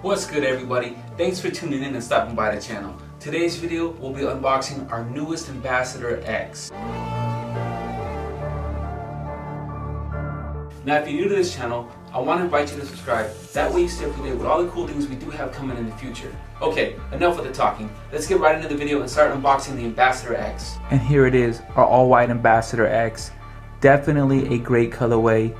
What's good, everybody? Thanks for tuning in and stopping by the channel. Today's video will be unboxing our newest Ambassador X. Now, if you're new to this channel, I want to invite you to subscribe. That way you stay up to date with all the cool things we do have coming in the future. Okay, enough of the talking. Let's get right into the video and start unboxing the Ambassador X. And here it is, our all-white Ambassador X. Definitely a great colorway.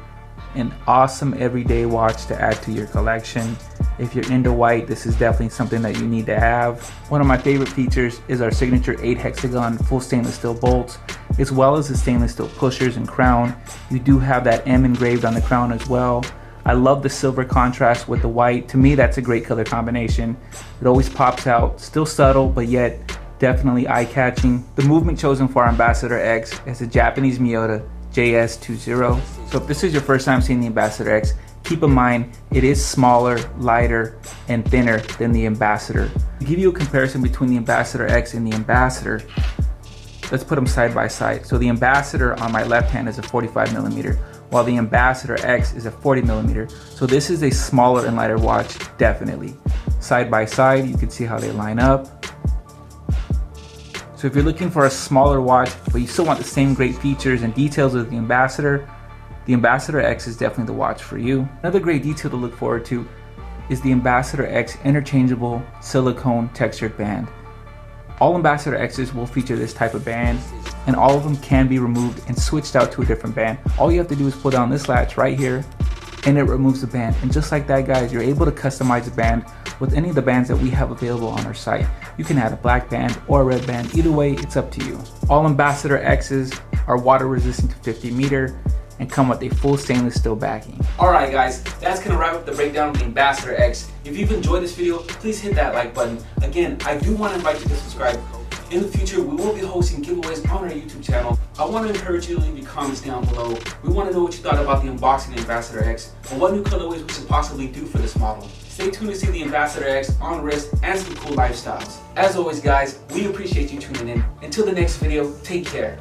An awesome everyday watch to add to your collection. If you're into white, this is definitely something that you need to have. One of my favorite features is our signature 8 hexagon full stainless steel bolts, as well as the stainless steel pushers and crown. You do have that M engraved on the crown as well. I love the silver contrast with the white. To me, that's a great color combination. It always pops out, still subtle, but yet definitely eye-catching. The movement chosen for our Ambassador X is a Japanese Miyota JS20. So if this is your first time seeing the Ambassador X, keep in mind it is smaller, lighter, and thinner than the Ambassador. To give you a comparison between the Ambassador X and the Ambassador, let's put them side by side. So the Ambassador on my left hand is a 45mm, while the Ambassador X is a 40mm. So this is a smaller and lighter watch, definitely. Side by side, you can see how they line up. So if you're looking for a smaller watch, but you still want the same great features and details of the Ambassador X is definitely the watch for you. Another great detail to look forward to is the Ambassador X interchangeable silicone textured band. All Ambassador X's will feature this type of band, and all of them can be removed and switched out to a different band. All you have to do is pull down this latch right here, and it removes the band. And just like that, guys, you're able to customize the band with any of the bands that we have available on our site. You can add a black band or a red band. Either way, it's up to you. All Ambassador X's are water resistant to 50 meter and come with a full stainless steel backing. Alright guys, that's going to wrap up the breakdown of the Ambassador X. If you've enjoyed this video, please hit that like button. Again, I do want to invite you to subscribe. In the future, we will be hosting giveaways on our YouTube channel. I want to encourage you to leave your comments down below. We want to know what you thought about the unboxing of the Ambassador X and what new colorways we should possibly do for this model. Stay tuned to see the Ambassador X on wrist and some cool lifestyles. As always guys, we appreciate you tuning in. Until the next video, take care.